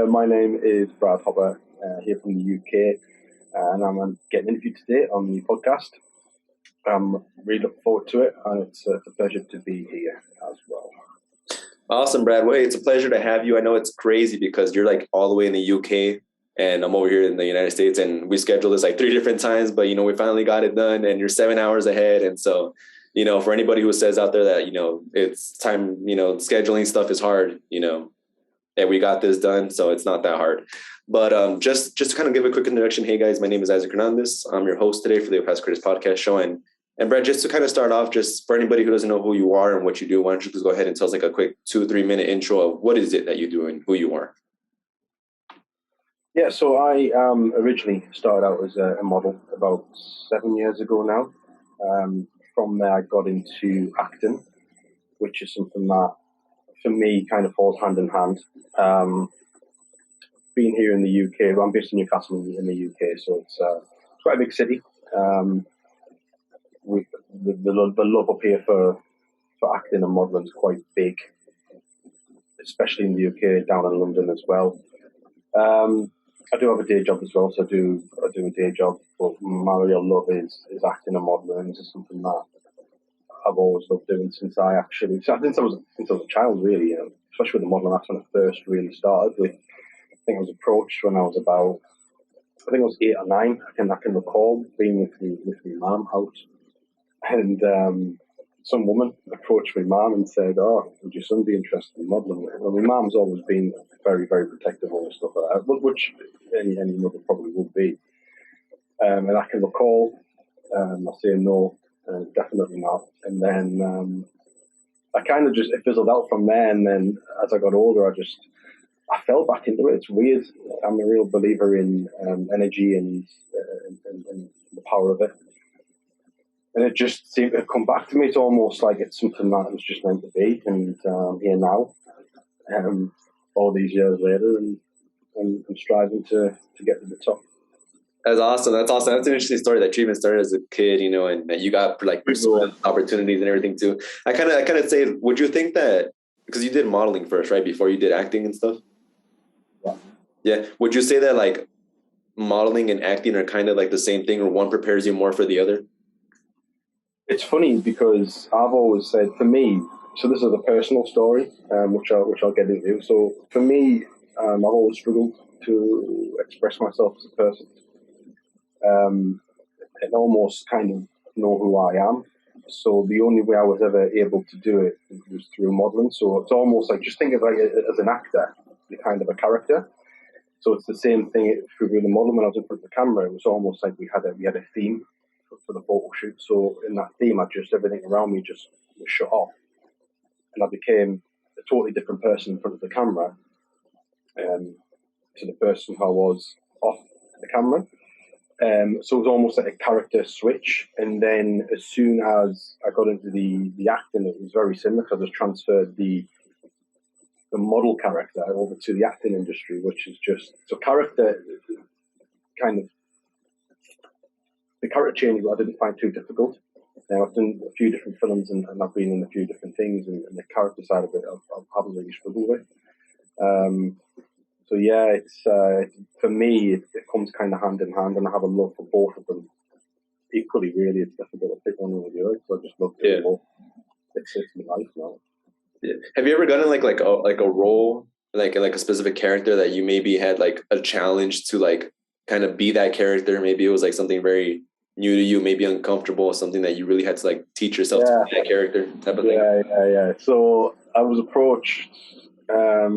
my name is Brad Hopper, here from the UK, and I'm getting interviewed today on the podcast. I'm really looking forward to it, and it's a pleasure to be here as well. Awesome, Brad. Well, hey, it's a pleasure to have you. I know it's crazy because you're like all the way in the UK, and I'm over here in the United States, and we scheduled this like 3 different times, but, we finally got it done, and you're 7 hours ahead. And so, for anybody who says out there that, it's time, scheduling stuff is hard, and we got this done, so it's not that hard. But just to kind of give a quick introduction, hey guys, my name is Isaac Hernandez. I'm your host today for the Past Creators Podcast Show. And Brad, just to kind of start off, just for anybody who doesn't know who you are and what you do, why don't you just go ahead and tell us like a quick 2-3 minute intro of what is it that you do and who you are? Yeah, so I originally started out as a model about 7 years ago now. From there, I got into acting, which is something that, for me, kind of falls hand in hand. Being here in the UK, well, I'm based in Newcastle in the UK, so it's quite a big city. With the love up here for acting and modelling is quite big, especially in the UK, down in London as well. I do have a day job as well, so I do a day job, but my real love is acting and modelling. It's something that I've always loved doing since I was a child, really. Especially with the modelling, that's when I first really started with. I think I was approached when I was about, I think I was 8 or 9. I can recall being with my mum out, and some woman approached my mum and said, "Oh, would your son be interested in modelling?" Well, my mum's always been very, very protective of stuff like that, which any mother probably would be. And I can recall I saying no, definitely not. And then I kind of just, it fizzled out from there. And then as I got older, I fell back into it. It's weird. I'm a real believer in energy and the power of it. And it just seemed to come back to me. It's almost like it's something that was just meant to be. And here now, all these years later, and I'm striving to get to the top. That's awesome. That's an interesting story that you even started as a kid, and that you got like opportunities and everything too. I kind of say, would you think that, because you did modeling first, right, before you did acting and stuff? Yeah. Would you say that like modeling and acting are kind of like the same thing, or one prepares you more for the other? It's funny because I've always said, for me, so this is a personal story, which I'll get into. So for me, I've always struggled to express myself as a person, and almost kind of know who I am. So the only way I was ever able to do it was through modelling. So it's almost like, just think of it as an actor, you're kind of a character. So it's the same thing through the modelling. When I was in front of the camera, it was almost like we had a theme for the photo shoot. So in that theme, everything around me just was shut off, and I became a totally different person in front of the camera to the person who I was off the camera. So it was almost like a character switch. And then as soon as I got into the acting, it was very similar, because I just transferred the model character over to the acting industry, which is just, so character kind of, the character change I didn't find too difficult. Now, I've done a few different films and I've been in a few different things, and the character side of it I haven't really struggled with. So yeah, it's for me it comes kind of hand in hand, and I have a love for both of them equally. Really, it's difficult to pick one over the other. So I just love it both. It's my life now. Yeah. Have you ever gotten like a role, like a specific character that you maybe had like a challenge to like kind of be that character? Maybe it was like something very new to you, maybe uncomfortable, something that you really had to like teach yourself to be that character type of thing. Yeah. So I was approached a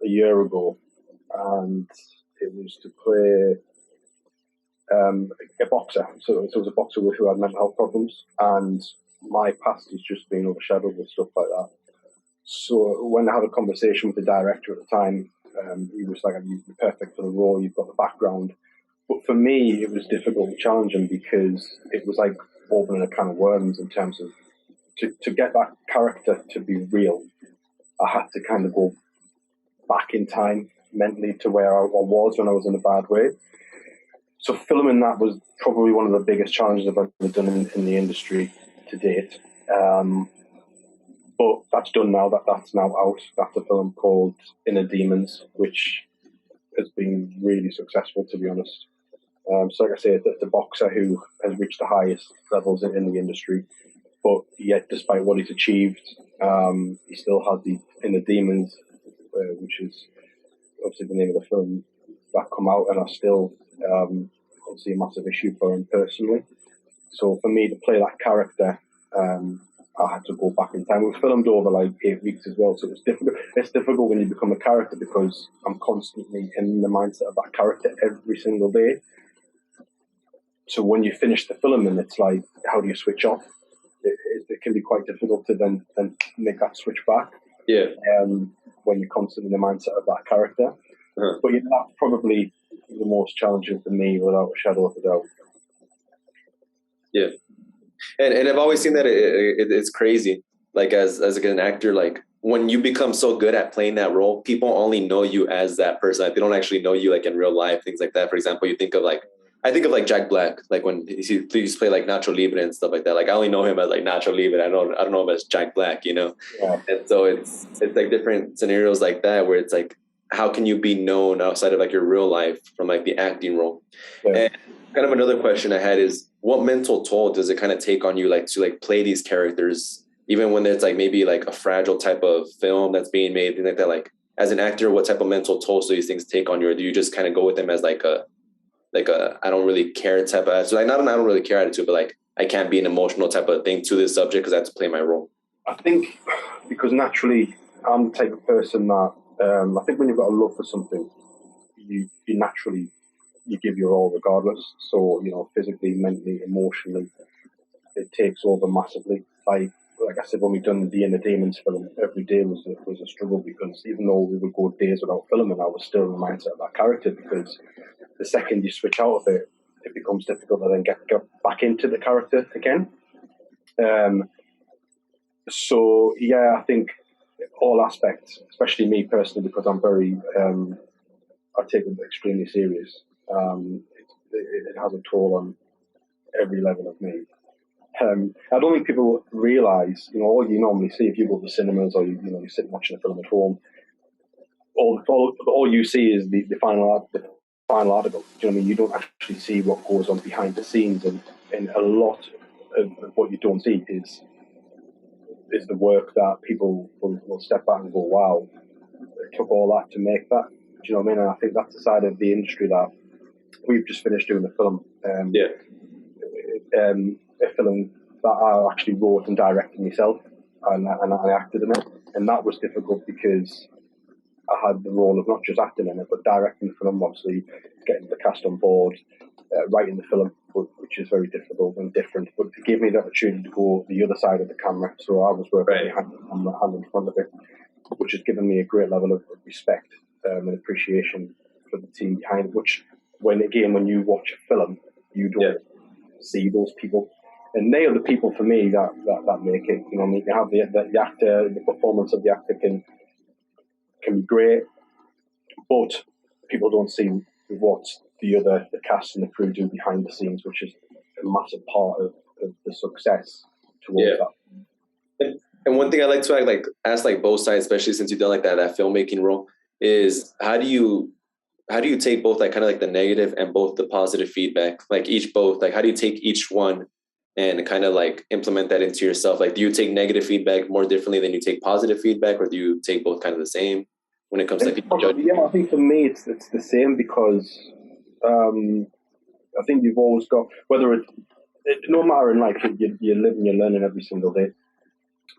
year ago, and it was to play a boxer. So it was a boxer who had mental health problems, and my past has just been overshadowed with stuff like that. So when I had a conversation with the director at the time, he was like, "You're perfect for the role. You've got the background." But for me, it was difficult and challenging, because it was like opening a can of worms in terms of to get that character to be real. I had to kind of go back in time mentally to where I was when I was in a bad way. So filming that was probably one of the biggest challenges I've ever done in the industry to date. But that's done now. That's now out. That's a film called Inner Demons, which has been really successful, to be honest. So like I say, the boxer who has reached the highest levels in the industry, but yet despite what he's achieved, he still has the inner demons, which is obviously the name of the film, that come out and are still obviously a massive issue for him personally. So for me to play that character, I had to go back in time. It was filmed over like 8 weeks as well, so it's difficult. It's difficult when you become a character because I'm constantly in the mindset of that character every single day. So when you finish the film and it's like, how do you switch off? It can be quite difficult to then make that switch back. Yeah. When you're constantly in the mindset of that character. Uh-huh. But that's probably the most challenging for me, without a shadow of a doubt. Yeah. And I've always seen that it's crazy. Like as an actor, like when you become so good at playing that role, people only know you as that person. Like, they don't actually know you like in real life, things like that. For example, I think of like Jack Black, like when he used to play like Nacho Libre and stuff like that. Like I only know him as like Nacho Libre. I don't know him as Jack Black, you know? Yeah. And so it's like different scenarios like that where it's like, how can you be known outside of like your real life from like the acting role? Yeah. And kind of another question I had is, what mental toll does it kind of take on you, like to like play these characters, even when it's like maybe like a fragile type of film that's being made, things like that? Like as an actor, what type of mental toll do these things take on you, or do you just kind of go with them as like a I don't really care type of attitude? Like not an I don't really care attitude, but like I can't be an emotional type of thing to this subject because I have to play my role. I think because naturally I'm the type of person that I think when you've got a love for something, you naturally you give your all regardless. So physically, mentally, emotionally, it takes over massively. Like I said, when we done the Inner Demons film, every day was a struggle because even though we would go days without filming, I was still in the mindset of that character because the second you switch out of it, it becomes difficult to then get back into the character again. So yeah, I think all aspects, especially me personally, because I'm very, I take it extremely serious. It has a toll on every level of me. I don't think people realise, all you normally see if you go to cinemas or you sit watching a film at home, all you see is the final article. Do you know what I mean? You don't actually see what goes on behind the scenes, and a lot of what you don't see is the work that people will step back and go, wow, it took all that to make that. Do you know what I mean? And I think that's the side of the industry that we've just finished doing the film. A film that I actually wrote and directed myself, and I acted in it. And that was difficult because I had the role of not just acting in it, but directing the film, obviously, getting the cast on board, writing the film, which is very difficult and different. But it gave me the opportunity to go the other side of the camera, so I was working hand in front of it, which has given me a great level of respect and appreciation for the team behind it, which, when you watch a film, you don't see those people. And they are the people, for me, that make it. You have the actor, the performance of the actor can be great, but people don't see what the cast and the crew do behind the scenes, which is a massive part of the success towards that. And one thing I like to ask both sides, especially since you've done like that filmmaking role, is how do you take both kind of the negative and both the positive feedback, how do you take each one and kind of implement that into yourself? Do you take negative feedback more differently than you take positive feedback, or do you take both kind of the same when it comes to people judging? Yeah, I think for me it's the same because I think you've always got, whether it no matter in life, you live and you're learning every single day.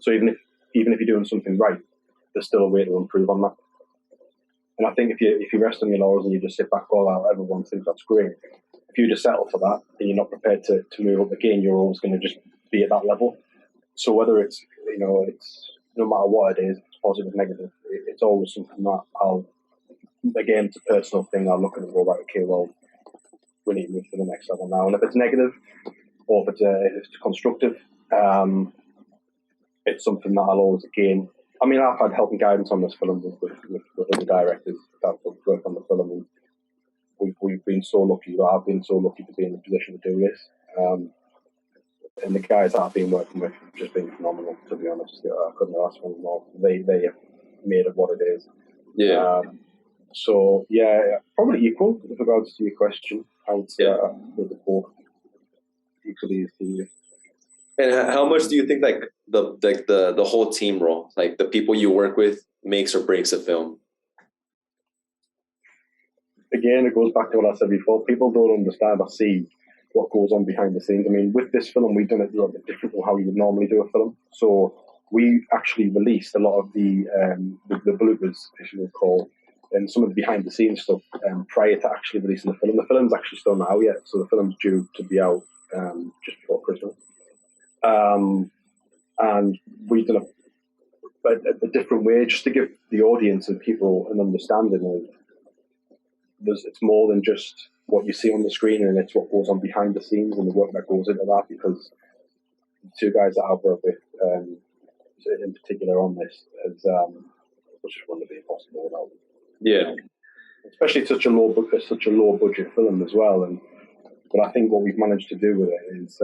So even if you're doing something right, there's still a way to improve on that. And I think if you rest on your laurels and you just sit back, everyone thinks that's great. If you just settle for that and you're not prepared to move up again, you're always going to just be at that level. So whether it's it's no matter what it is, it's positive, negative, it's always something that it's a personal thing. I'll look at it and go, right, okay, well, we need to move to the next level now. And if it's negative or if it's constructive, it's something that I'll always again. I mean, I've had help and guidance on this film with other directors that work on the film, and we've been so lucky. I've been so lucky to be in the position to do this. And the guys that I've been working with have just been phenomenal, to be honest. I couldn't ask for more. They have made it what it is. Yeah. So yeah, probably equal with regards to your question. I would say with the both equally as serious. And how much do you think like the whole team role, like the people you work with, makes or breaks a film? Again, it goes back to what I said before. People don't understand or see what goes on behind the scenes. I mean, with this film, we've done it a little bit different from how you would normally do a film. So we actually released a lot of the bloopers, as you would call, and some of the behind the scenes stuff prior to actually releasing the film. The film's actually still not out yet, so the film's due to be out just before Christmas. And we've done a different way just to give the audience and people an understanding of it's more than just what you see on the screen, and it's what goes on behind the scenes and the work that goes into that. Because the two guys that I've worked with, in particular on this, is which wouldn't be possible without them. Yeah, especially such a low budget film as well. And but I think what we've managed to do with it is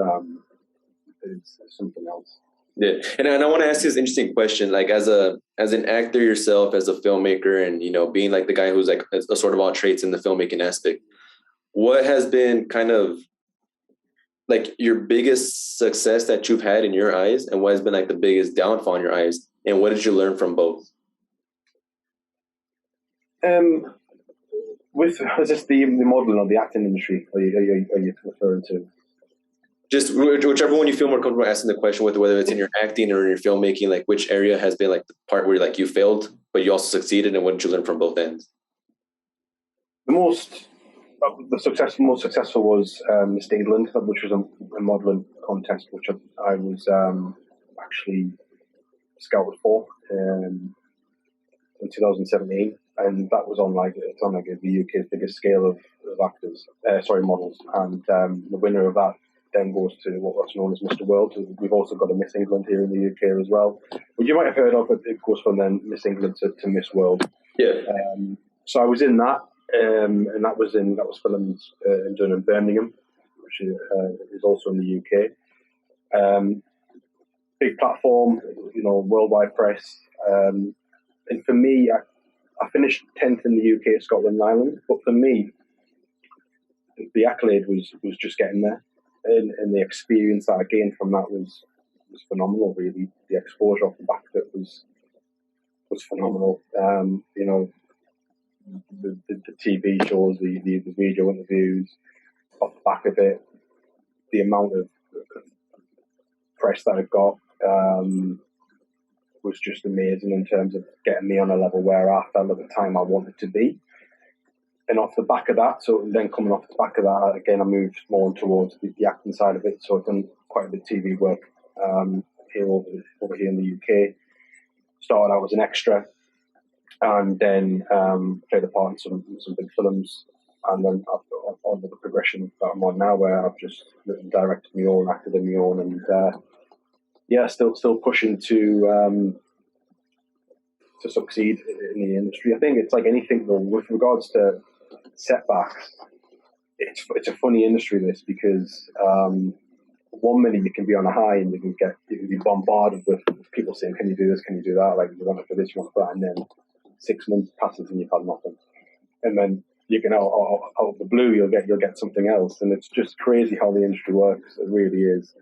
something else. Yeah, and I want to ask you this interesting question. Like, as an actor yourself, as a filmmaker, and being like the guy who's like a sort of all traits in the filmmaking aspect, what has been kind of like your biggest success that you've had in your eyes, and what has been like the biggest downfall in your eyes, and what did you learn from both? Is this the modeling or the acting industry? Are you referring to? Just whichever one you feel more comfortable asking the question with, whether it's in your acting or in your filmmaking, like which area has been like the part where like you failed, but you also succeeded, and what did you learn from both ends? The most successful was Miss England, which was a modelling contest, which I was actually scouted for in 2017, and that was on the UK's biggest scale of models, and the winner of that then goes to what's known as Mr. World. We've also got a Miss England here in the UK as well, but you might have heard of it. It goes from then Miss England to Miss World. Yeah. So I was in that, and that was filmed and done in Birmingham, which is also in the UK. Big platform, worldwide press. And for me, I finished 10th in the UK, Scotland and Ireland. But for me, the accolade was just getting there. And the experience that I gained from that was phenomenal, really. The exposure off the back of it was phenomenal. The TV shows, the video interviews, off the back of it, the amount of press that I got was just amazing in terms of getting me on a level where I felt at the time I wanted to be. And off the back of that, so then coming off the back of that, again, I moved more towards the acting side of it. So I've done quite a bit of TV work here over here in the UK. Started out as an extra, and then played a part in some big films. And then on the progression that I'm on now, where I've just written, directed my own, acted in my own, and still pushing to succeed in the industry. I think it's like anything though, with regards to setbacks. It's a funny industry, this, because 1 minute you can be on a high and you can be bombarded with people saying, "Can you do this? Can you do that? Like, you want to do this, you want that," and then 6 months passes and you've had nothing, and then you can out of the blue you'll get something else, and it's just crazy how the industry works. It really is.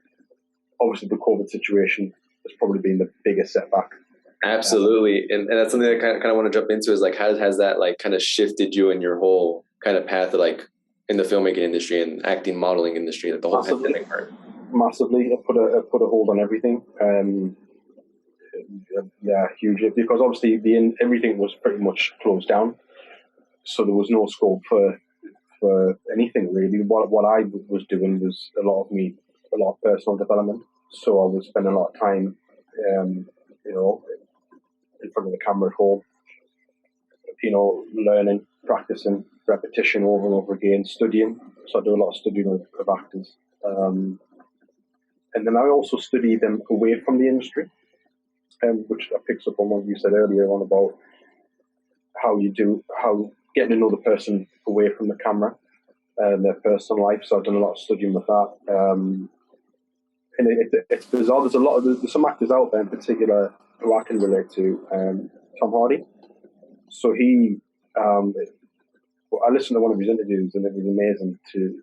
Obviously, the COVID situation has probably been the biggest setback. Absolutely, and that's something that kind of want to jump into is like how has that like kind of shifted you in your whole kind of path of like in the filmmaking industry and acting modeling industry, like the whole pandemic part? Massively, it put a hold on everything. Hugely, because obviously everything was pretty much closed down, so there was no scope for anything really. What I was doing was a lot of personal development. So I was spending a lot of time, in front of the camera at home, learning, practicing, repetition over and over again, studying. So I do a lot of studying of actors. And then I also study them away from the industry, which picks up on what you said earlier on about how getting to know the person away from the camera and their personal life. So I've done a lot of studying with that. And it's bizarre. There's some actors out there in particular who I can relate to. Tom Hardy. So he I listened to one of his interviews, and it was amazing to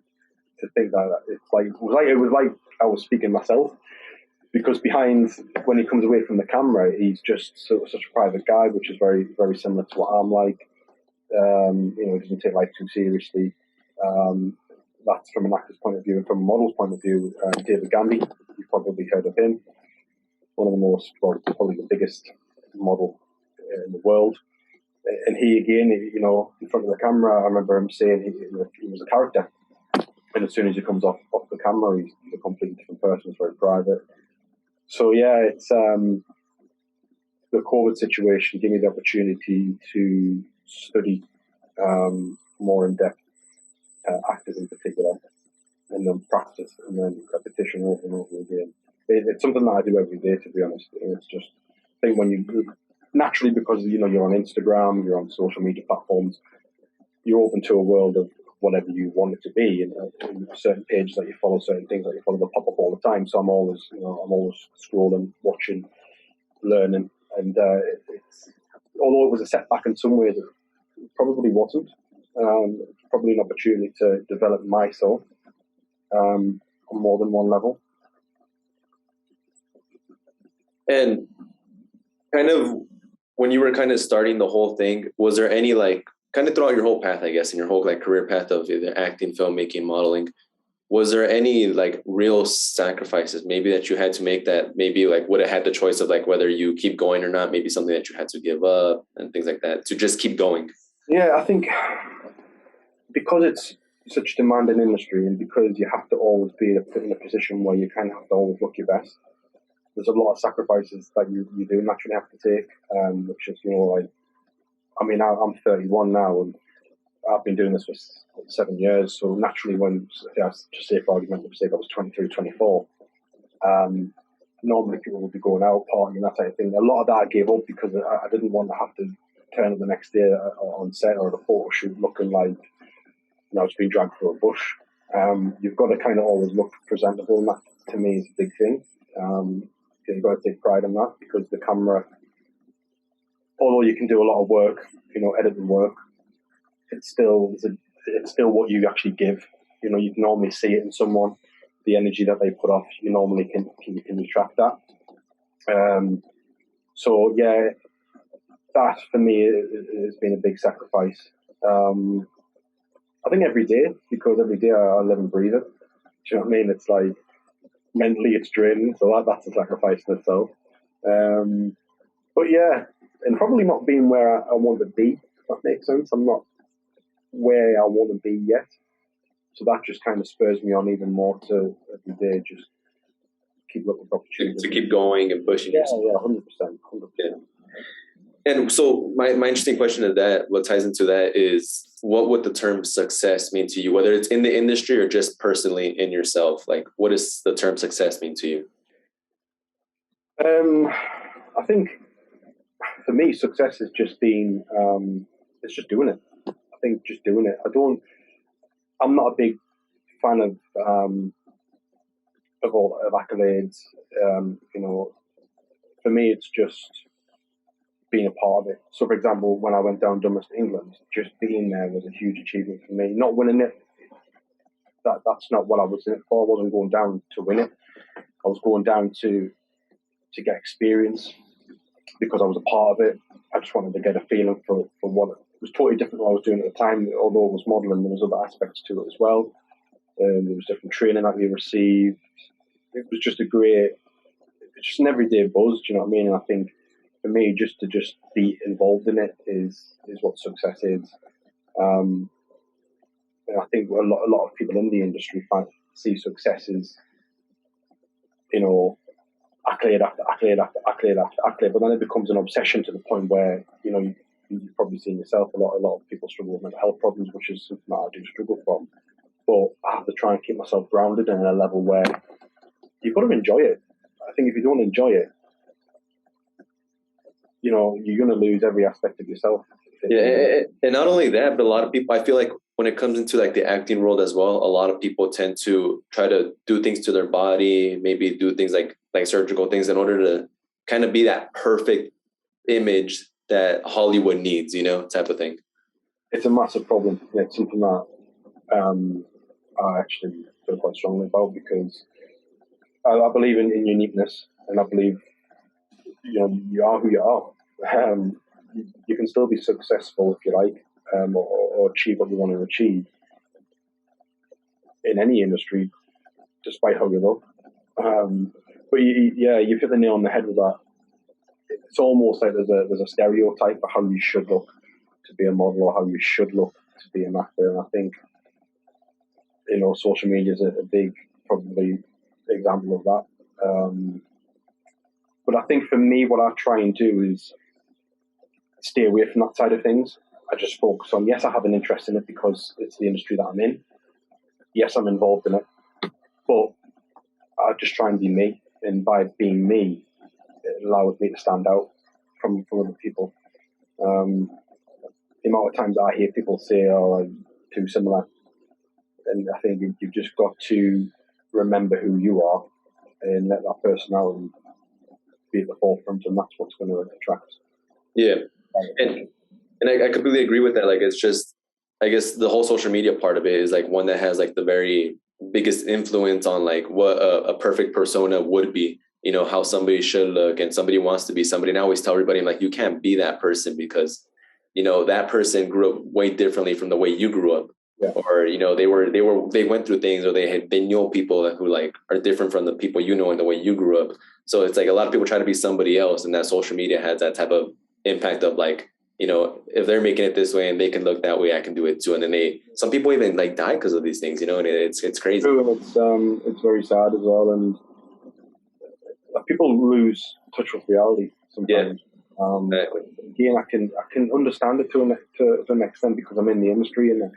think that it was like I was speaking myself, because behind, when he comes away from the camera, he's just such a private guy, which is very, very similar to what I'm like. He doesn't take life too seriously. That's from an actor's point of view, and from a model's point of view. David Gambi, you've probably heard of him. One of the most, probably the biggest model in the world. And he, again, in front of the camera, I remember him saying he was a character. And as soon as he comes off the camera, he's a completely different person. It's very private. So yeah, it's the COVID situation gave me the opportunity to study more in depth actors in particular, and then practice, and then repetition over and over again. It's something that I do every day, to be honest. It's just, I think when you naturally, because you're on Instagram, you're on social media platforms, you're open to a world of whatever you want it to be, and certain pages that you follow, certain things that you follow, will pop up all the time. So I'm always scrolling, watching, learning, and it's, although it was a setback in some ways, it probably wasn't. Probably an opportunity to develop myself on more than one level. And kind of when you were kind of starting the whole thing, was there any kind of throughout your whole path, I guess, in your whole career path of either acting, filmmaking, modeling, was there any real sacrifices maybe that you had to make that maybe would have had the choice of whether you keep going or not, maybe something that you had to give up and things like that to just keep going? Yeah, I think because it's such a demanding industry, and because you have to always be in a position where you kind of have to always look your best, there's a lot of sacrifices that you do naturally have to take, which is, I'm 31 now, and I've been doing this for 7 years, so naturally just say for argument's sake, I was 23, 24, normally people would be going out, partying, that type of thing. A lot of that I gave up because I didn't want to have to turn up the next day on set or at a photo shoot looking like it's being dragged through a bush. You've got to kind of always look presentable, and that to me is a big thing. You've got to take pride in that, because the camera, although you can do a lot of work, editing work, it's still what you actually give. You can normally see it in someone, the energy that they put off. You normally can retract that. So yeah, that for me has been a big sacrifice. I think every day, because every day I live and breathe it. Do you know what I mean? It's mentally it's draining, so that's a sacrifice in itself. But yeah, and probably not being where I want to be, if that makes sense. I'm not where I want to be yet. So that just kind of spurs me on even more to every day just keep looking for opportunities. To keep going and pushing yourself. Yeah, 100%. Yeah. And so my interesting question to that, what ties into that is, what would the term success mean to you, whether it's in the industry or just personally in yourself? What does the term success mean to you? I think for me, success is just being, it's just doing it. I think just doing it. I'm not a big fan of accolades. For me, it's just being a part of it. So, for example, when I went down Dumbers to England, just being there was a huge achievement for me. Not winning it, that's not what I was in it for. I wasn't going down to win it. I was going down to get experience, because I was a part of it. I just wanted to get a feeling for what it was. Totally different what I was doing at the time. Although it was modelling, there was other aspects to it as well. There was different training that we received. It was just just an everyday buzz. Do you know what I mean? And I think for me, just to be involved in it is what success is. And I think a lot of people in the industry see success as, accolade after accolade after accolade after accolade, but then it becomes an obsession to the point where, you've probably seen yourself, a lot of people struggle with mental health problems, which is something that I do struggle from. But I have to try and keep myself grounded and at a level where you've got to enjoy it. I think if you don't enjoy it, you're going to lose every aspect of yourself. Yeah, and not only that, but a lot of people, I feel like when it comes into the acting world as well, a lot of people tend to try to do things to their body, maybe do things like surgical things in order to kind of be that perfect image that Hollywood needs, type of thing. It's a massive problem. It's something that I actually feel quite strongly about because I believe in uniqueness, and I believe you are who you are. You can still be successful if you like, or achieve what you want to achieve in any industry, despite how you look. But you hit the nail on the head with that. It's almost like there's a stereotype of how you should look to be a model, or how you should look to be an actor. And I think social media is a big probably example of that. But I think for me, what I try and do is stay away from that side of things. I just focus on, yes, I have an interest in it because it's the industry that I'm in. Yes, I'm involved in it, but I just try and be me. And by being me, it allows me to stand out from other people. The amount of times I hear people say, "Oh, I'm too similar," and I think you've just got to remember who you are and let that personality be at the forefront, and that's what's going to attract. Yeah, and I completely agree with that. Like, it's just, I guess the whole social media part of it is like one that has like the very biggest influence on like what a perfect persona would be. How somebody should look, and somebody wants to be somebody. And I always tell everybody, I'm like, you can't be that person because that person grew up way differently from the way you grew up. Yeah. Or they went through things, or they know people who like are different from the people and the way you grew up. So it's like a lot of people try to be somebody else, and that social media has that type of impact of like, if they're making it this way and they can look that way, I can do it too. And then some people even like die because of these things, and it's crazy. True, and it's very sad as well, and people lose touch with reality sometimes. Yeah. Exactly. Again, I can understand it to an extent because I'm in the industry, and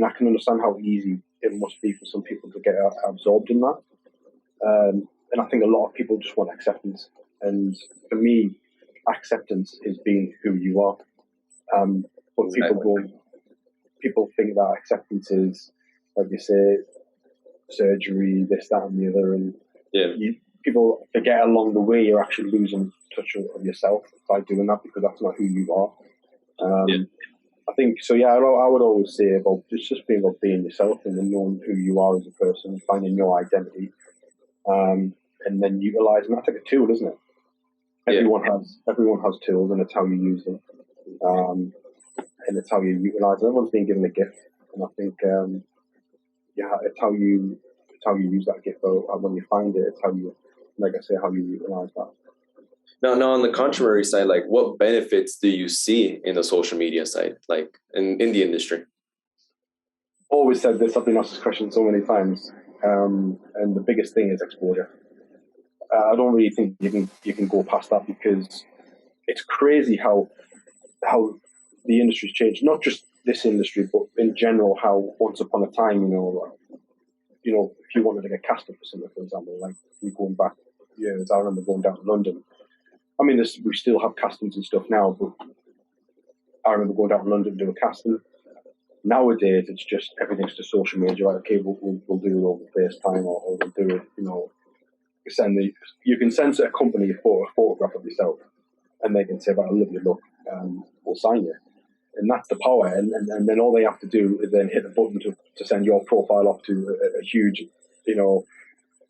I can understand how easy it must be for some people to get absorbed in that. And I think a lot of people just want acceptance. And for me, acceptance is being who you are. But exactly. people think that acceptance is, like you say, surgery, this, that, and the other. And people forget along the way you're actually losing touch of yourself by doing that, because that's not who you are. I think so. Yeah, I would always say about just being about being yourself and then knowing who you are as a person, finding your identity, and then utilizing. That's like a tool, isn't it? Everyone has tools, and it's how you use them, and it's how you utilize them. Everyone's been given a gift, and I think it's how you use that gift. Or when you find it, it's how you, like I say, how you utilize that. Now, on the contrary side, like, what benefits do you see in the social media side, like in the industry? Always said this. I've been asked this question so many times, and the biggest thing is exposure. I don't really think you can go past that, because it's crazy how the industry's changed. Not just this industry, but in general, how once upon a time, if you wanted to get casted for something, for example, like you going back years, I remember going down to London. I mean, we still have castings and stuff now, but I remember going down to London to do a casting. Nowadays, it's just everything's to social media. Right? Okay, we'll do it over FaceTime, or we'll do it. You can send a company a photograph of yourself, and they can say, "But I love your look, we'll sign you." And that's the power. And then all they have to do is then hit the button to send your profile off to a huge,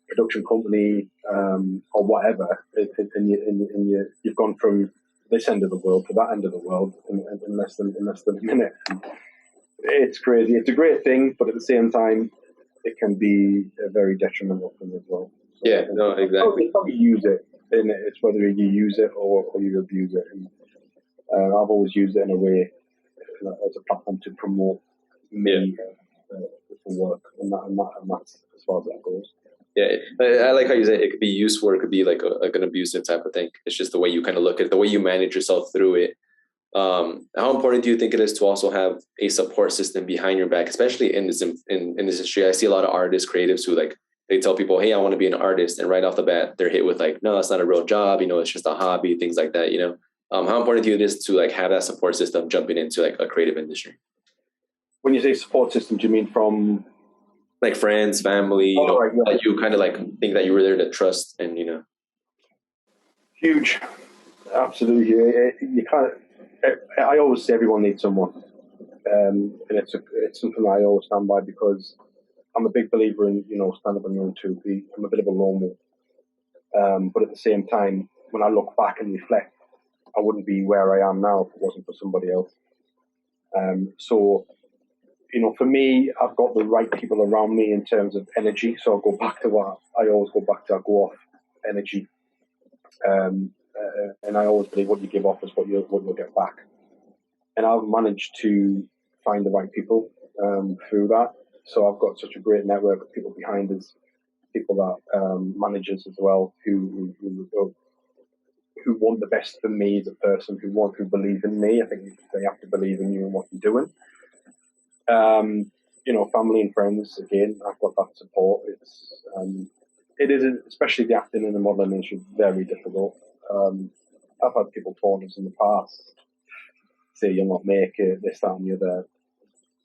production company, or whatever, and you've gone from this end of the world to that end of the world in less than a minute. It's crazy. It's a great thing, but at the same time, it can be a very detrimental thing as well. So exactly. It's how you use it, and it's whether you use it or you abuse it. And I've always used it in a way as a platform to promote me for work, and that's as far as that goes. Yeah, I like how you say it could be useful, or it could be like an abusive type of thing. It's just the way you kind of look at it, the way you manage yourself through it. How important do you think it is to also have a support system behind your back, especially in this industry? I see a lot of artists, creatives who like, they tell people, "Hey, I want to be an artist," and right off the bat, they're hit with like, "No, it's not a real job. It's just a hobby," things like that. How important do you think it is to like have that support system jumping into like a creative industry? When you say support system, do you mean from like friends, family, that you kind of like think that you were there to trust, and Huge, absolutely. You can't. I always say everyone needs someone, and it's something that I always stand by, because I'm a big believer in, stand up on your own 2 feet. I'm a bit of a normal, but at the same time, when I look back and reflect, I wouldn't be where I am now if it wasn't for somebody else. So, for me, I've got the right people around me in terms of energy. So I'll go back to what I always go back to. I go off energy, and I always believe what you give off is what you'll get back. And I've managed to find the right people through that. So I've got such a great network of people behind us, people that managers as well, who want the best for me as a person, who believe in me. I think they have to believe in you and what you're doing. Family and friends, again, I've got that support. It is, especially the acting in the modelling industry, very difficult. I've had people told us in the past, say you'll not make it, this, that and the other.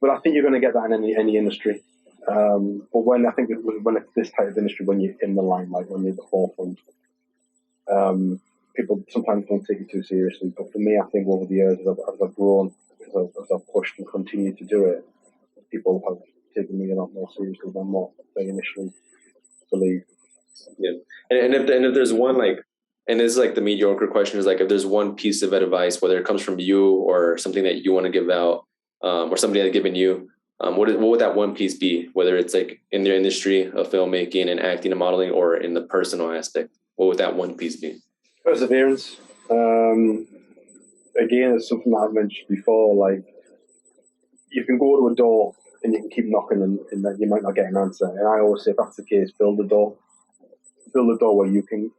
But I think you're going to get that in any industry. But when it's this type of industry, when you're in the limelight, when you're at the forefront, people sometimes don't take you too seriously. But for me, I think over the years, as I've grown, as I've pushed and continued to do it, people have taken me a lot more seriously than what they initially believed. Yeah, and if there's one, and this is the mediocre question, is if there's one piece of advice, whether it comes from you or something that you want to give out, or somebody has given you, what would that one piece be? Whether it's in the industry of filmmaking and acting and modeling, or in the personal aspect, what would that one piece be? Perseverance. Again, it's something that I've mentioned before. You can go to a door and you can keep knocking, and then you might not get an answer. And I always say, if that's the case, build a door where you can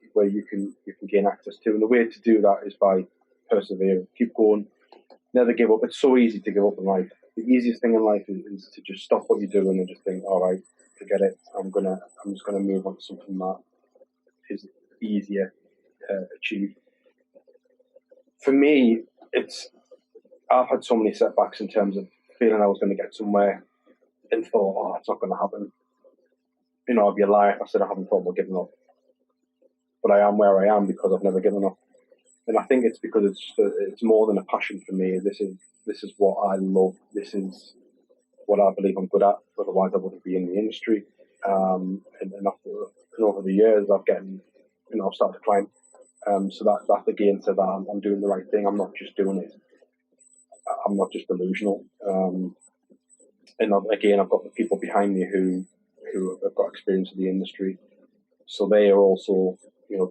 gain access to. And the way to do that is by persevering. Keep going. Never give up. It's so easy to give up in life. The easiest thing in life is to just stop what you're doing and just think, all right, forget it. I'm just gonna move on to something that is easier to achieve. For me, I've had so many setbacks in terms of feeling I was going to get somewhere and thought, oh, it's not going to happen. I'd be a liar if I said I haven't thought about giving up. But I am where I am because I've never given up. And I think it's because it's more than a passion for me. This is what I love. This is what I believe I'm good at. Otherwise, I wouldn't be in the industry. And over the years, I've started to climb. So that again said that I'm doing the right thing. I'm not just doing it. I'm not just delusional. And again, I've got the people behind me who have got experience in the industry. So they are also,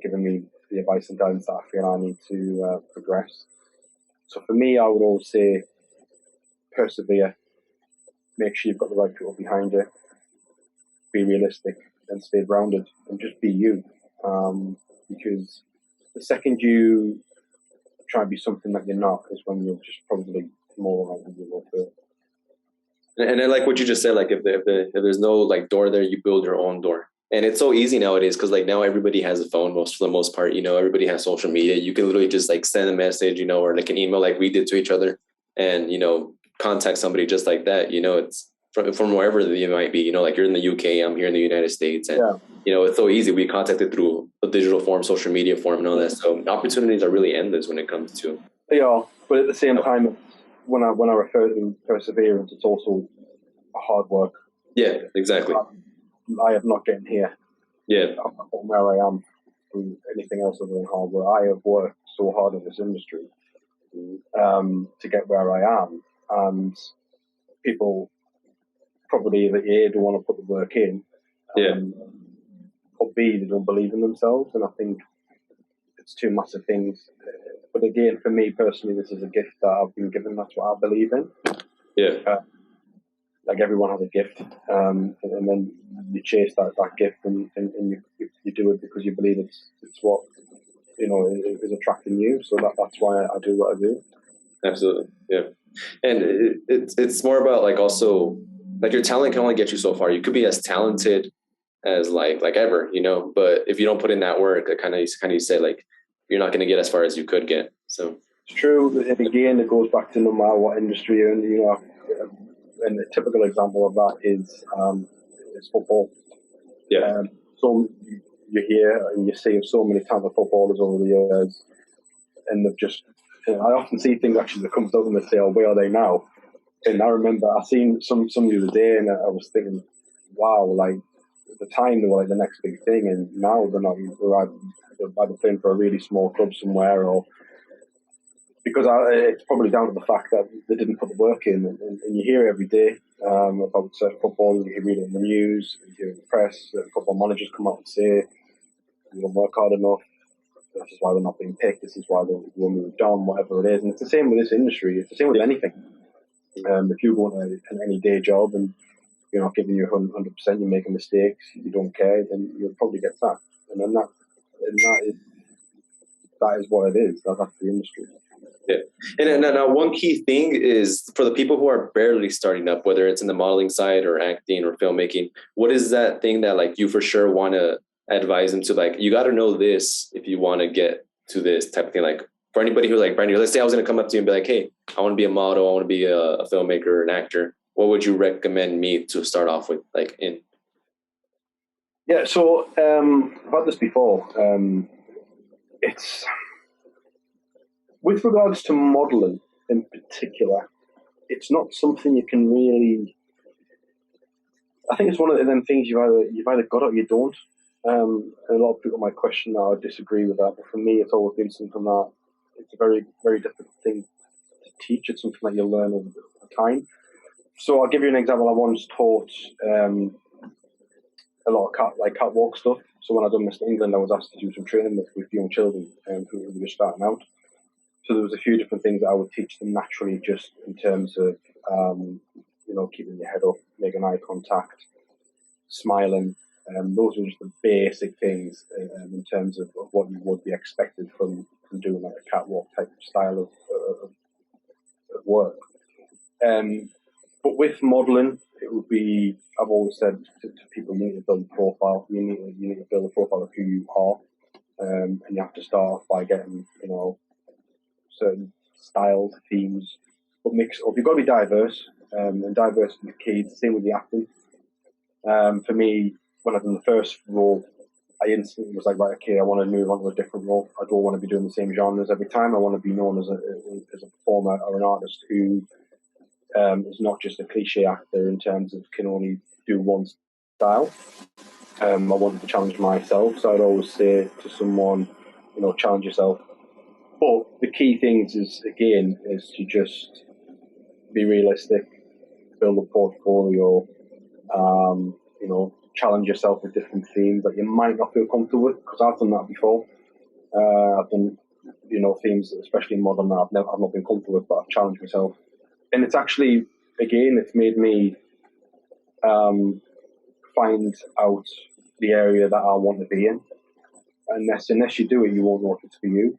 giving me the advice and guidance that I feel I need to progress. So for me, I would always say persevere. Make sure you've got the right people behind you. Be realistic and stay grounded and just be you. Because the second you try to be something that you're not is when you're just probably more likely you will fail. And I like what you just said, if there's no door there, you build your own door. And it's so easy nowadays because now everybody has a phone for the most part, everybody has social media. You can literally just send a message, or an email like we did to each other and, contact somebody just like that. It's from wherever you might be, you're in the UK, I'm here in the United States. And, it's so easy. We contacted through a digital form, social media form and all that. So opportunities are really endless when it comes to. They are, but at the same time, when I refer to perseverance, it's also hard work. Yeah, exactly. I have not gotten here. Yeah. I'm not where I am through anything else other than hard work. I have worked so hard in this industry to get where I am. And people probably either A, don't want to put the work in, or B, they don't believe in themselves. And I think it's two massive things. But again, for me personally, this is a gift that I've been given. That's what I believe in. Yeah. Everyone has a gift, and then you chase that gift, and you do it because you believe it's what is attracting you. So that's why I do what I do. Absolutely, yeah. And it's more about also your talent can only get you so far. You could be as talented as ever, but if you don't put in that work, kind of you said you're not going to get as far as you could get. So it's true. And again, it goes back to no matter what industry you're in. And a typical example of that is football. Yeah. So you hear and you see of so many talented footballers over the years, and they've just. I often see things actually that comes out and they say, "Oh, where are they now?" And I remember I seen some the other day, and I was thinking, wow, like at the time they were like the next big thing, and now they're not. They're either playing for a really small club somewhere, or because it's probably down to the fact that they didn't put the work in, and you hear every day about certain footballers. You read it in the news, you hear it in the press. Football managers come out and say you don't work hard enough. This is why they're not being picked. This is why they were moved on. Whatever it is, and it's the same with this industry. It's the same with anything. If you go to any day job and you're not giving you 100%, you're making mistakes, you don't care, then you'll probably get sacked. And then that is what it is. That's the industry. Yeah. And now one key thing is for the people who are barely starting up, whether it's in the modeling side or acting or filmmaking, what is that thing that like you for sure want to advise them to, like, you got to know this if you want to get to this type of thing? Like for anybody who's like brand new, let's say I was going to come up to you and be like, hey, I want to be a model, I want to be a filmmaker, an actor. What would you recommend me to start off with, like in? Yeah, so I've had this before. It's with regards to modelling in particular, it's not something you can really. I think it's one of them things you've either got it or you don't. And a lot of people might question that or disagree with that, but for me, it's always been something that it's a very, very difficult thing to teach. It's something that you'll learn over time. So I'll give you an example. I once taught a lot of catwalk stuff. So when I done Mr. England, I was asked to do some training with young children who were just starting out. So there was a few different things that I would teach them naturally, just in terms of keeping your head up, making eye contact, smiling. Those were just the basic things in terms of what you would be expected from doing like a catwalk type of style of work. But with modelling, it would be, I've always said to people, you need to build a profile. You need to build a profile of who you are, and you have to start off by getting certain styles, themes, but mix up. You've got to be diverse, and diversity is key. It's the same with the acting. For me, when I done the first role, I instantly was like, right, okay, I want to move on to a different role. I don't want to be doing the same genres every time. I want to be known as a performer or an artist who is not just a cliche actor in terms of can only do one style. I wanted to challenge myself, so I'd always say to someone, challenge yourself. But the key things is to just be realistic, build a portfolio, challenge yourself with different themes that you might not feel comfortable with, because I've done that before. I've done, themes, especially in modern, that I've not been comfortable with, but I've challenged myself. And it's actually, it's made me find out the area that I want to be in. Unless you do it, you won't know if it's for you.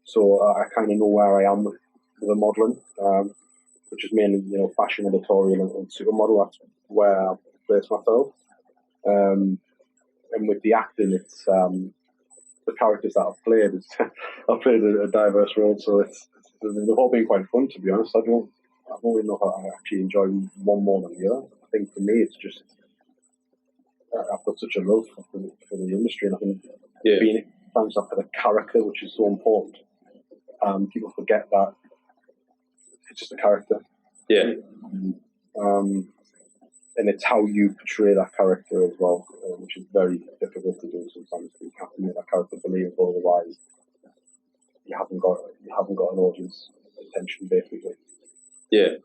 So I kind of know where I am with the modelling, which is mainly, fashion, editorial, and supermodel. That's where I place myself. And with the acting, it's the characters that I've played. I've played a diverse role, so they've all been quite fun, to be honest. I don't really know if I actually enjoy one more than the other. I think for me, it's just I've got such a love for the industry, and I think being fans for the character, which is so important. People forget that it's just a character. Yeah. And it's how you portray that character as well, which is very difficult to do sometimes. You have to make that character believable, otherwise you haven't got an audience attention, basically. Yeah.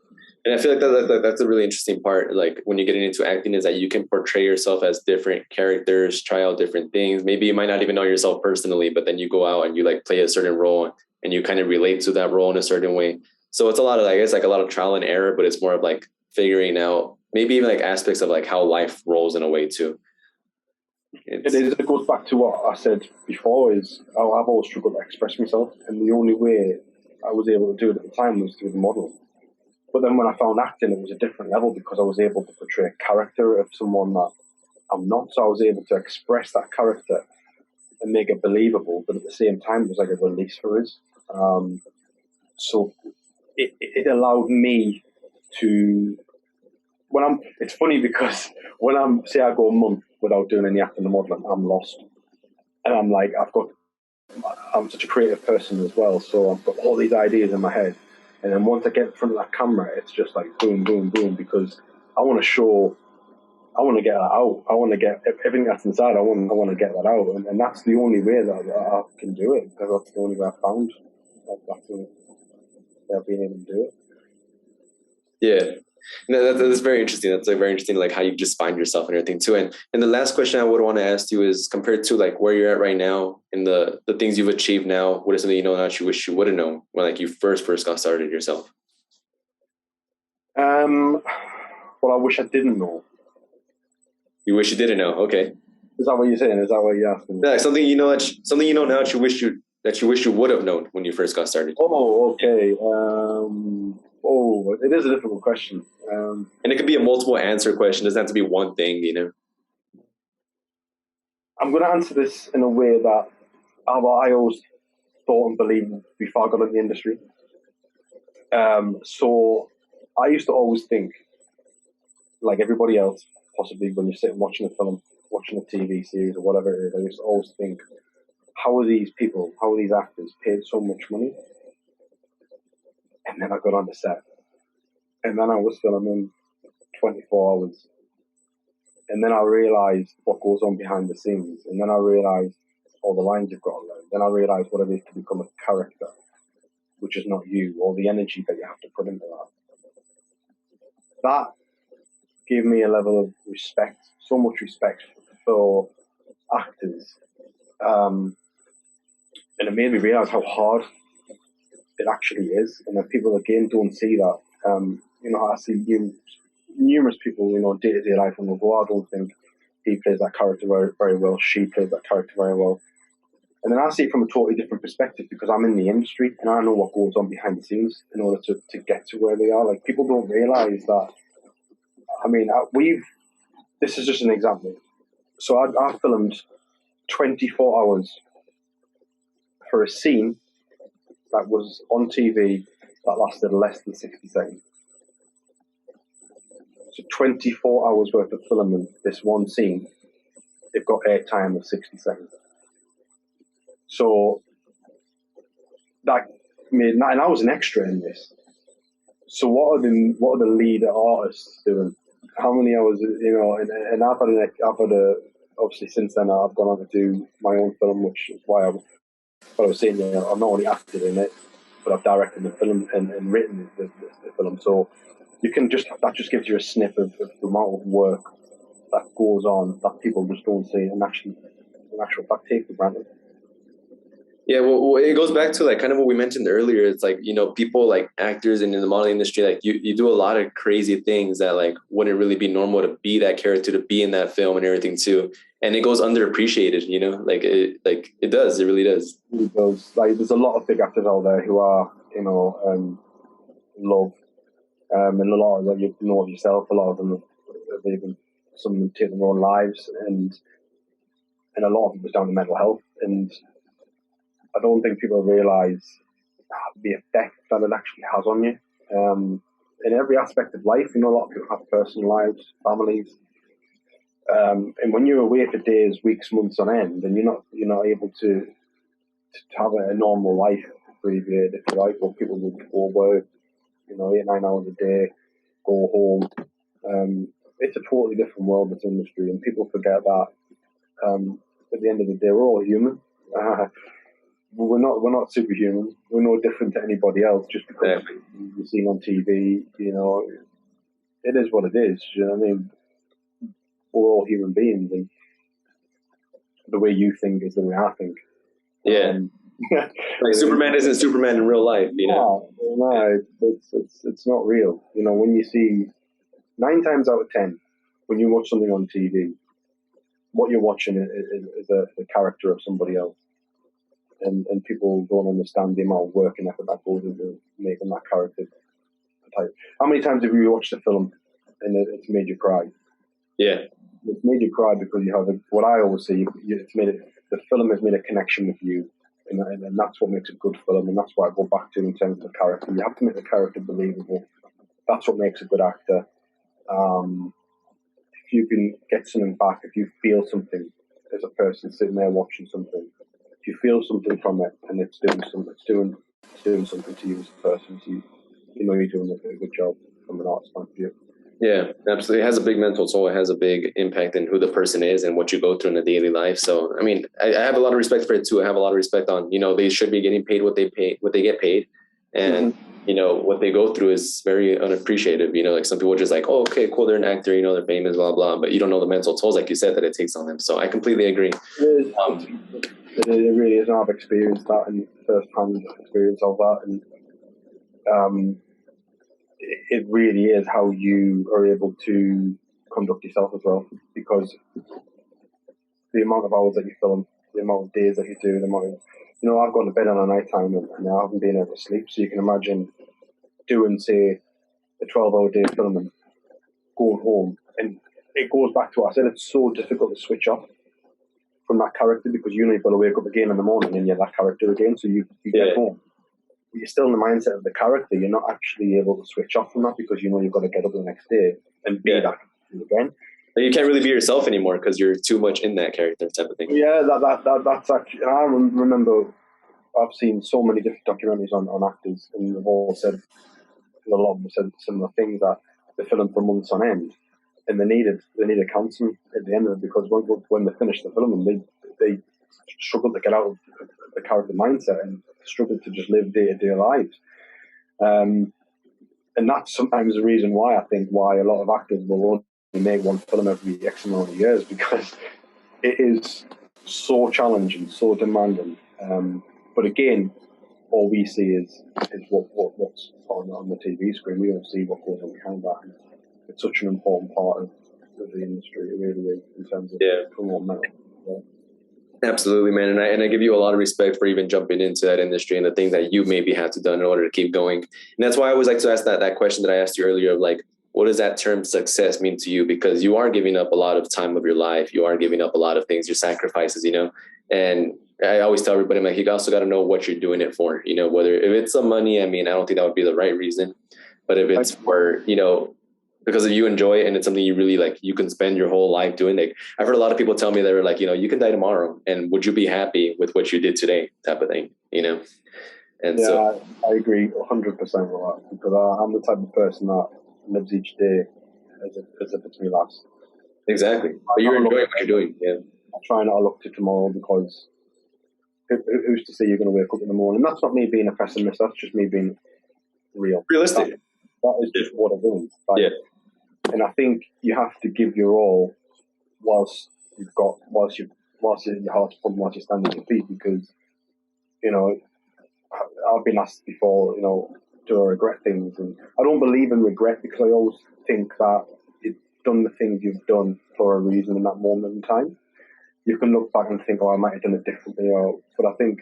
And I feel like that's a really interesting part. Like when you're getting into acting, is that you can portray yourself as different characters, try out different things. Maybe you might not even know yourself personally, but then you go out and you like play a certain role and you kind of relate to that role in a certain way. So it's a lot of, I guess, like a lot of trial and error, but it's more of like figuring out maybe even like aspects of like how life rolls in a way too. It goes back to what I said before, is I've always struggled to express myself, and the only way I was able to do it at the time was through the model. But then when I found acting, it was a different level, because I was able to portray a character of someone that I'm not. So I was able to express that character and make it believable, but at the same time, it was like a release for us. So it allowed me to, it's funny because when say I go a month without doing any acting or modelling, I'm lost. And I'm like, I'm such a creative person as well, so I've got all these ideas in my head. And then once I get in front of that camera, it's just like boom, boom, boom, because I want to get that out. I want to get everything that's inside. I want to get that out, and that's the only way that I can do it, because that's the only way I found. That's the way I've been able to do it. Yeah. No, that's very interesting. That's like very interesting, like how you just find yourself and everything too. And the last question I would want to ask you is, compared to like where you're at right now and the things you've achieved now, what is something you know that you wish you would have known when like you first got started yourself? Well, I wish I didn't know. You wish you didn't know? Okay. Is that what you're saying? Is that what you're asking? Yeah, something you know now that you wish you would have known when you first got started. Oh, okay. It is a difficult question. And it could be a multiple answer question. It doesn't have to be one thing, you know. I'm going to answer this in a way that I always thought and believed before I got into the industry. So I used to always think, like everybody else, possibly when you're sitting watching a film, watching a TV series or whatever it is, I used to always think, how are these actors paid so much money? And then I got on the set. And then I was filming 24 hours. And then I realised what goes on behind the scenes. And then I realised all the lines you've got to learn. Then I realised what it is to become a character, which is not you, or the energy that you have to put into that. That gave me a level of respect, so much respect for actors. And it made me realise how hard it actually is. And that people, again, don't see that. I see numerous people, day-to-day life, and will go, I don't think he plays that character very, very well, she plays that character very well. And then I see it from a totally different perspective, because I'm in the industry and I know what goes on behind the scenes in order to get to where they are. Like, people don't realise that. I mean, this is just an example. So I filmed 24 hours for a scene that was on TV that lasted less than 60 seconds. So 24 hours worth of filming this one scene, they've got airtime of 60 seconds. So that made, and I was an extra in this. So what are the lead artists doing? How many hours, and I've had obviously since then I've gone on to do my own film, which is why I was saying, I've not only acted in it, but I've directed the film and written the film. So that just gives you a sniff of the amount of work that goes on that people just don't see and actually, in actual fact, take for granted. Yeah, well, it goes back to like kind of what we mentioned earlier. It's like, people like actors and in the modeling industry, like you do a lot of crazy things that like wouldn't really be normal to be that character, to be in that film and everything too. And it goes underappreciated, it does. It really does. It does. Like, there's a lot of big actors out there who are, loved. And a lot of them, you know of yourself, a lot of them, some of them take their own lives, and a lot of it was down to mental health. And I don't think people realise the effect that it actually has on you. In every aspect of life, a lot of people have personal lives, families, and when you're away for days, weeks, months on end, and you're not able to have a normal life, abbreviated, if you like, or people would go work, 8-9 hours a day, go home. It's a totally different world, this industry, and people forget that. At the end of the day, we're all human. We're not superhuman. We're no different to anybody else just because you're seen on TV. It is what it is. You know what I mean? We're all human beings, and the way you think is the way I think. Yeah. Like Superman isn't Superman in real life, No, it's not real. When you see 9 times out of 10, when you watch something on TV, what you're watching is a character of somebody else. And people don't understand the amount of work and effort that goes into making that character type. How many times have you watched a film and it's made you cry? Yeah. It's made you cry because you have what I always say, the film has made a connection with you. And that's what makes a good film, and that's what I go back to in terms of the character. You have to make the character believable. That's what makes a good actor. If you can get something back, if you feel something as a person sitting there watching something, if you feel something from it, and it's doing something to you as a person, you know you're doing a good job from an artist point of view. Yeah, absolutely. It has a big mental toll. It has a big impact in who the person is and what you go through in a daily life. So, I mean, I have a lot of respect for it too. I have a lot of respect on, they should be getting paid what they get paid. And, what they go through is very unappreciative. Like some people are just like, oh, okay, cool. They're an actor, they're famous, blah, blah. But you don't know the mental tolls, like you said, that it takes on them. So I completely agree. It really is. I've experienced that and first-hand experience of that. And it really is how you are able to conduct yourself as well, because the amount of hours that you film, the amount of days that you do, the amount of, I've gone to bed on a night time and I haven't been able to sleep. So you can imagine doing, say, a 12-hour day filming, going home, and it goes back to what I said. It's so difficult to switch off from that character because you've got to wake up again in the morning and you're that character again. So you get home. You're still in the mindset of the character. You're not actually able to switch off from that because you've got to get up the next day and be that again. You can't really be yourself anymore because you're too much in that character type of thing. Yeah, that's actually. And I remember I've seen so many different documentaries on actors, and they've all said, a lot of them said similar things, that they filmed for months on end, and they needed counselling at the end of it, because when they finished the filming, they struggled to get out of the character mindset and struggled to just live day-to-day lives. And that's sometimes the reason why a lot of actors will only make one film every X amount of years, because it is so challenging, so demanding. But again, all we see is what's on the TV screen. We don't see what goes on behind that. And it's such an important part of the industry, it really is, in terms of promoting metal. Yeah. Absolutely, man. And I give you a lot of respect for even jumping into that industry and the things that you maybe had to do in order to keep going. And that's why I always like to ask that question that I asked you earlier of, like, what does that term success mean to you? Because you are giving up a lot of time of your life. You are giving up a lot of things, your sacrifices, and I always tell everybody, I'm like, you also got to know what you're doing it for, whether if it's some money, I mean, I don't think that would be the right reason, but if it's for, because if you enjoy it and it's something you really like, you can spend your whole life doing. Like, I've heard a lot of people tell me, they were like, you can die tomorrow, and would you be happy with what you did today, type of thing, And yeah, so I agree 100% with that, because I'm the type of person that lives each day as if it's my last. Exactly. But you're enjoying what you're doing. Yeah. I try not to look to tomorrow, because who's to say you're going to wake up in the morning? That's not me being a pessimist. That's just me being realistic. That is just what it is. Like, and I think you have to give your all whilst your heart's pumping, whilst you're standing on your feet, because I've been asked before, do I regret things? And I don't believe in regret, because I always think that you've done the things you've done for a reason in that moment in time. You can look back and think, I might have done it differently, but I think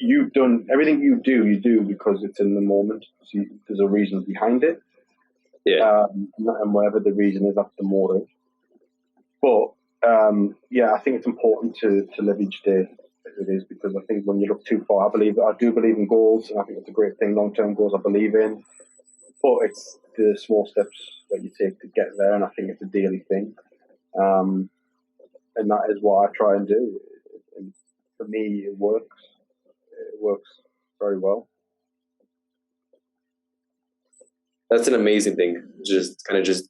you've done everything you do because it's in the moment. So there's a reason behind it. Yeah. And whatever the reason is, that's the motive. But I think it's important to live each day as it is, because I think when you look too far, I do believe in goals, and I think it's a great thing. Long-term goals I believe in, but it's the small steps that you take to get there, and I think it's a daily thing. And that is what I try and do. And for me, it works. It works very well. That's an amazing thing. Just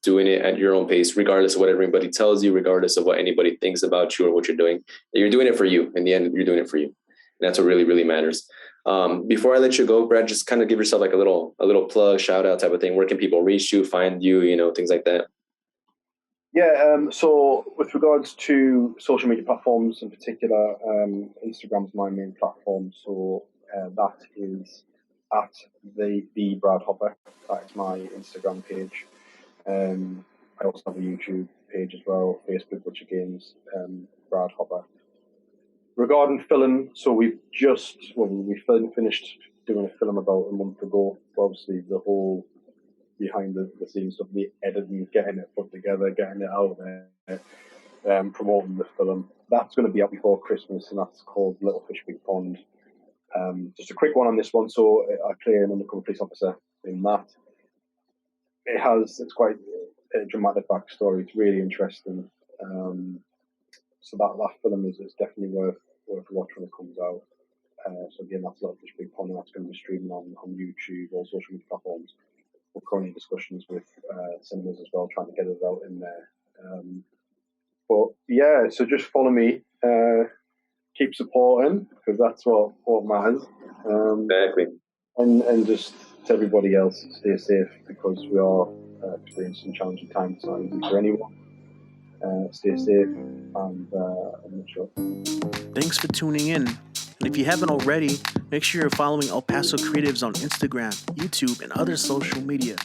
doing it at your own pace, regardless of what everybody tells you, regardless of what anybody thinks about you or what you're doing. You're doing it for you. In the end, you're doing it for you. And that's what really, really matters. Before I let you go, Brad, just kind of give yourself like a little plug, shout out type of thing. Where can people reach you, find you, things like that? Yeah, so with regards to social media platforms in particular, Instagram's my main platform. So that is at the Brad Hopper. That is my Instagram page. I also have a YouTube page as well, Facebook, which again is Brad Hopper. Regarding film, so we finished doing a film about a month ago. Obviously, the whole behind the scenes stuff, the editing, getting it put together, getting it out there, promoting the film. That's going to be out before Christmas, and that's called Little Fish Big Pond. Just a quick one on this one. So I play an undercover police officer in that. It's quite a dramatic backstory. It's really interesting. So that film is definitely worth watching when it comes out. So again, that's Little Fish Big Pond, and that's going to be streaming on YouTube or social media platforms. We're currently in discussions with cinemas as well, trying to get it out in there. But yeah, so just follow me, keep supporting, because that's what matters. Exactly. And just to everybody else, stay safe, because we are experiencing challenging times. It's not easy for anyone. Stay safe, and I'm not sure. Thanks for tuning in. And if you haven't already, make sure you're following El Paso Creatives on Instagram, YouTube, and other social media.